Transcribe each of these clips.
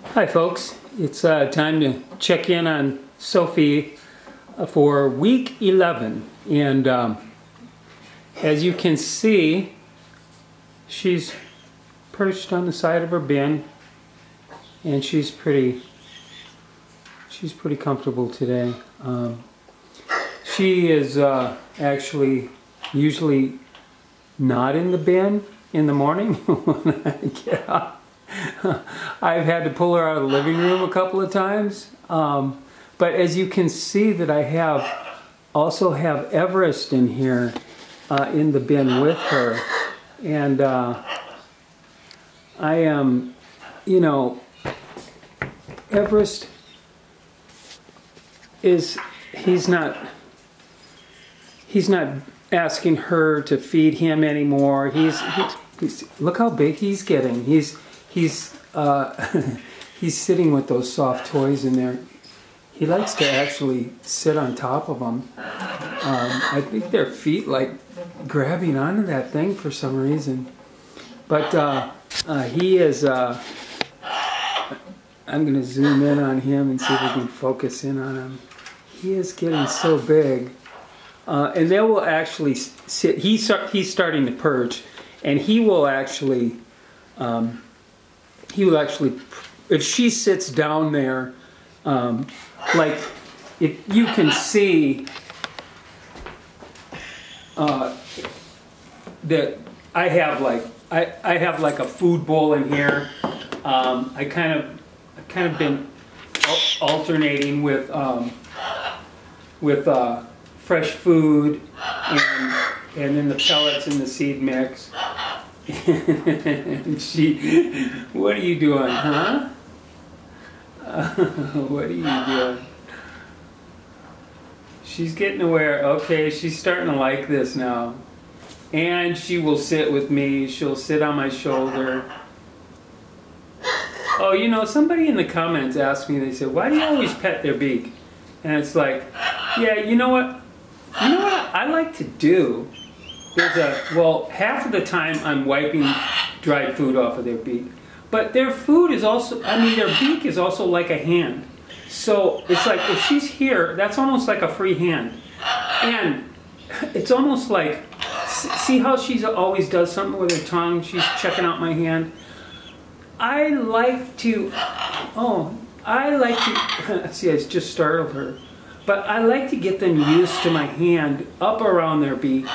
Hi folks, it's time to check in on Sophie for week 11, and as you can see, she's perched on the side of her bin, and she's pretty comfortable today. She is actually usually not in the bin in the morning when I get up. I've had to pull her out of the living room a couple of times, but as you can see that I also have Everest in here in the bin with her, and I am, Everest is, he's not asking her to feed him anymore. He's look how big he's getting. He's sitting with those soft toys in there. He likes to actually sit on top of them. I think their feet like grabbing onto that thing for some reason. But he is, I'm going to zoom in on him and see if we can focus in on him. He is getting so big. And they will actually sit, he's starting to perch, and he will actually, if she sits down there, like if you can see that I have like a food bowl in here. I kind of been alternating with fresh food and then the pellets and the seed mix. And she, what are you doing, huh? What are you doing? She's getting aware. Okay, she's starting to like this now. And she will sit with me. She'll sit on my shoulder. Oh, somebody in the comments asked me, they said, why do you always pet their beak? And it's like, yeah, you know what I like to do? Well, half of the time I'm wiping dried food off of their beak. But their food is also, their beak is also like a hand. So it's like if she's here, that's almost like a free hand. And it's almost like, see how she always does something with her tongue? She's checking out my hand. I like to, see, I just startled her. But I like to get them used to my hand up around their beak.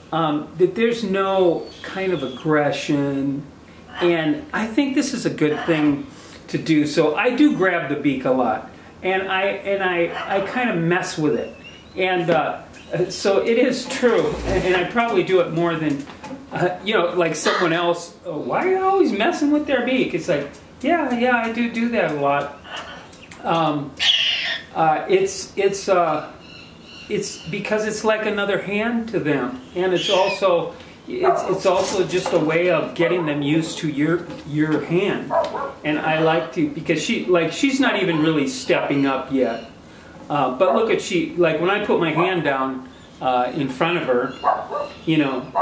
That there's no kind of aggression, and I think this is a good thing to do. So I do grab the beak a lot, and I kind of mess with it, and so it is true, and I probably do it more than like someone else. Oh, why are you always messing with their beak? It's like, yeah, I do that a lot. It's because it's like another hand to them, and it's also just a way of getting them used to your hand. And I like to, because she's not even really stepping up yet. But look at like when I put my hand down in front of her,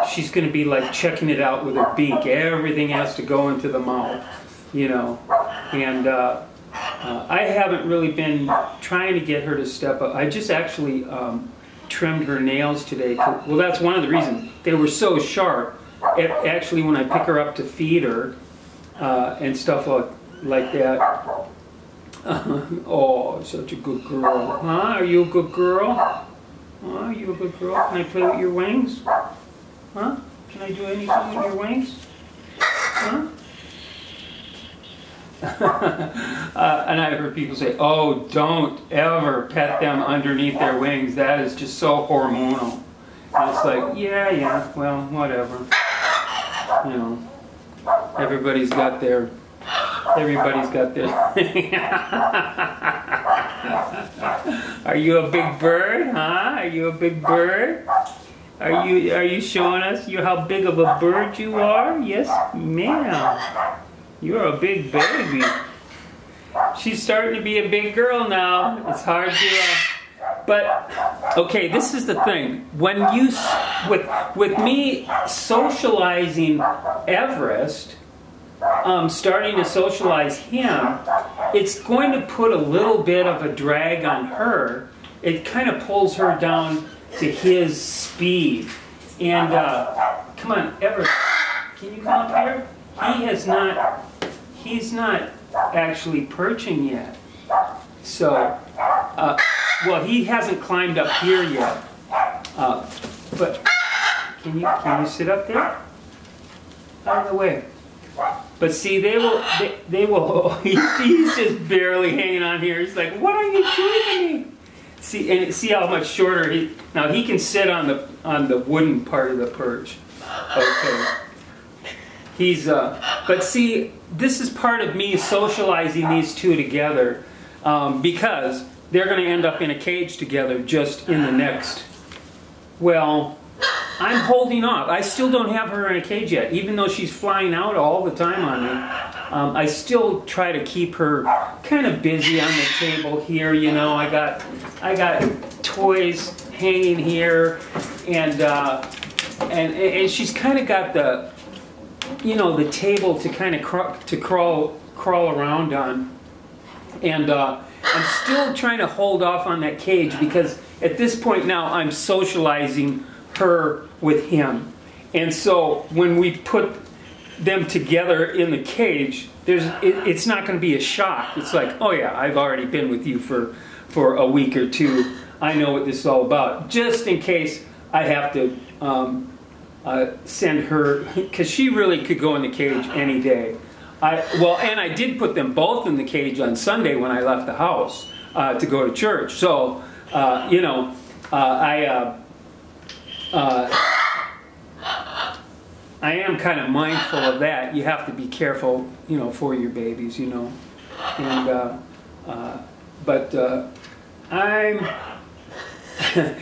she's going to be like checking it out with her beak. Everything has to go into the mouth, and. I haven't really been trying to get her to step up. I just actually trimmed her nails today. Well, that's one of the reasons. They were so sharp. Actually, when I pick her up to feed her and stuff like that. Oh, such a good girl. Huh? Are you a good girl? Are you a good girl? Can I play with your wings? Huh? Can I do anything with your wings? Huh? And I've heard people say, oh, don't ever pet them underneath their wings. That is just so hormonal. And it's like, yeah, well, whatever. Everybody's got their Are you a big bird, huh? Are you a big bird? Are you showing us how big of a bird you are? Yes, ma'am. You're a big baby. She's starting to be a big girl now. It's hard to, but okay, this is the thing. When with me socializing Everest, starting to socialize him, it's going to put a little bit of a drag on her. It kind of pulls her down to his speed. And come on, Everett, can you come up here? He's not actually perching yet. So, well, he hasn't climbed up here yet. But can you sit up there? Out of the way. But see, they will. He's just barely hanging on here. He's like, what are you doing to me? See how much shorter he. Now he can sit on the wooden part of the perch. Okay. He's but see, this is part of me socializing these two together, because they're going to end up in a cage together just in the next. Well, I'm holding off. I still don't have her in a cage yet, even though she's flying out all the time on me. I still try to keep her kind of busy on the table here. You know, I got toys hanging here, and she's kind of got the, you know, the table to kind of crawl around on, and I'm still trying to hold off on that cage because at this point now I'm socializing her with him, and so when we put them together in the cage, it's not going to be a shock. It's like, oh yeah, I've already been with you for a week or two. I know what this is all about. Just in case I have to send her, because she really could go in the cage any day. And I did put them both in the cage on Sunday when I left the house to go to church. So you know, I am kind of mindful of that. You have to be careful, you know, for your babies, you know. And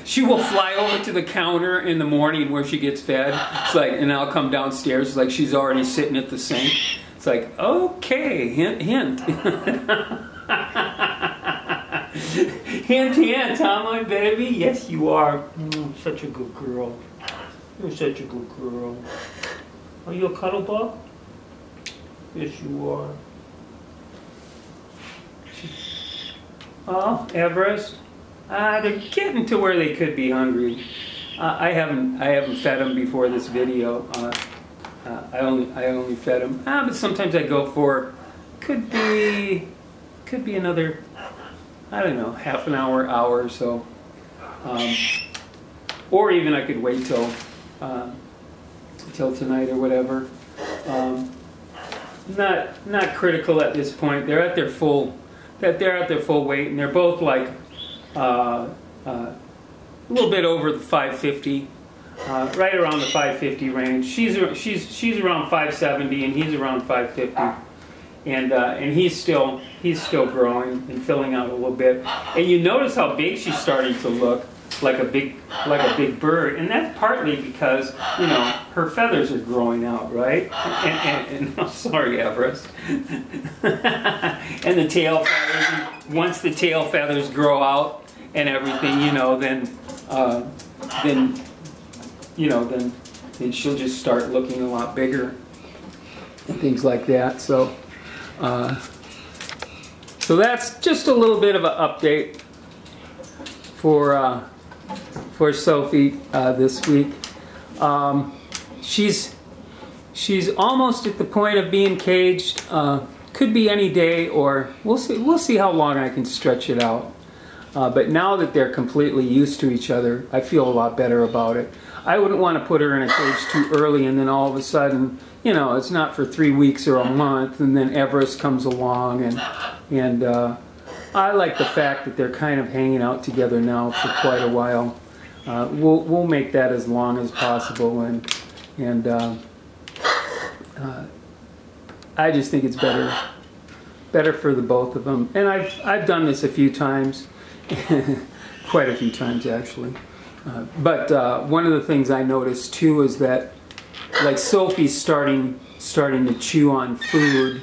she will fly over to the counter in the morning where she gets fed. It's like, and I'll come downstairs, it's like she's already sitting at the sink. It's like, okay, hint, hint. Hint, hint, huh, my baby? Yes, you are. Such a good girl. You're such a good girl. Are you a cuddle bug? Yes, you are. Oh, Everest. They're getting to where they could be hungry. I haven't fed them before this video. I only fed them. But sometimes I go for, could be another, I don't know, half an hour or so. Or even I could wait till tonight or whatever. Not critical at this point. They're at their full weight, and they're both like a little bit over the 550, right around the 550 range. She's around 570, and he's around 550, and he's still growing and filling out a little bit. And you notice how big she's starting to look. Like a big bird, and that's partly because, you know, her feathers are growing out, right? And oh, sorry, Everest. And the tail feathers. Once the tail feathers grow out and everything, you know, then she'll just start looking a lot bigger and things like that. So, so that's just a little bit of an update for Sophie this week. She's almost at the point of being caged. Could be any day, or we'll see how long I can stretch it out. But now that they're completely used to each other, I feel a lot better about it. I wouldn't want to put her in a cage too early, and then all of a sudden, you know, it's not for 3 weeks or a month, and then Everest comes along, and I like the fact that they're kind of hanging out together now for quite a while. We'll make that as long as possible, and I just think it's better for the both of them. And I've done this a few times, quite a few times actually. But one of the things I noticed too is that, like, Sophie's starting to chew on food.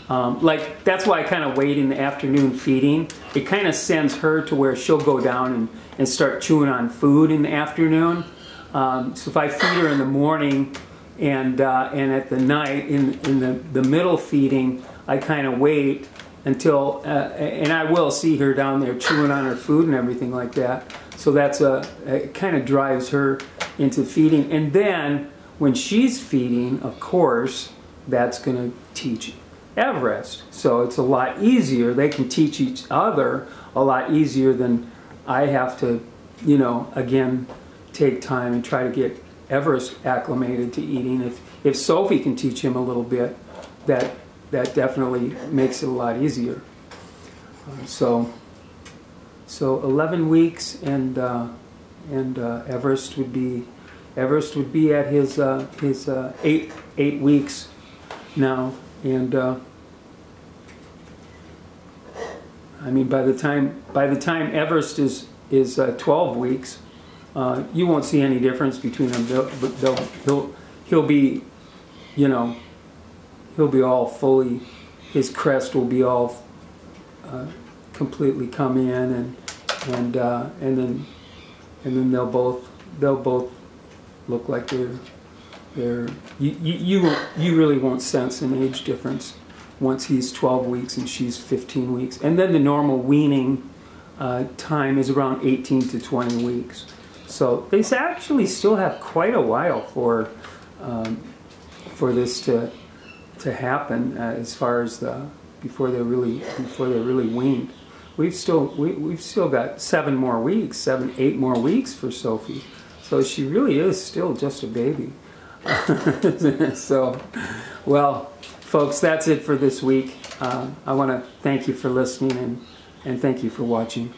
Like, that's why I kind of wait in the afternoon feeding. It kind of sends her to where she'll go down and start chewing on food in the afternoon. So if I feed her in the morning and at the night in the middle feeding, I kind of wait until and I will see her down there chewing on her food and everything like that. So that's it kind of drives her into feeding, and then when she's feeding, of course, that's going to teach Everest. So it's a lot easier. They can teach each other a lot easier than I have to, you know, again, take time and try to get Everest acclimated to eating. If Sophie can teach him a little bit, that definitely makes it a lot easier. So 11 weeks, and Everest would be at his 8 weeks now, and I mean by the time Everest is 12 weeks, you won't see any difference between them. He'll be, you know, he'll be all fully, his crest will be all completely come in, and then they'll both look like you really won't sense an age difference once he's 12 weeks and she's 15 weeks. And then the normal weaning time is around 18 to 20 weeks. So they actually still have quite a while for this to happen, as far as before they're really weaned. We've still got 8 more weeks for Sophie. So she really is still just a baby. So, well, folks, that's it for this week. I want to thank you for listening, and thank you for watching.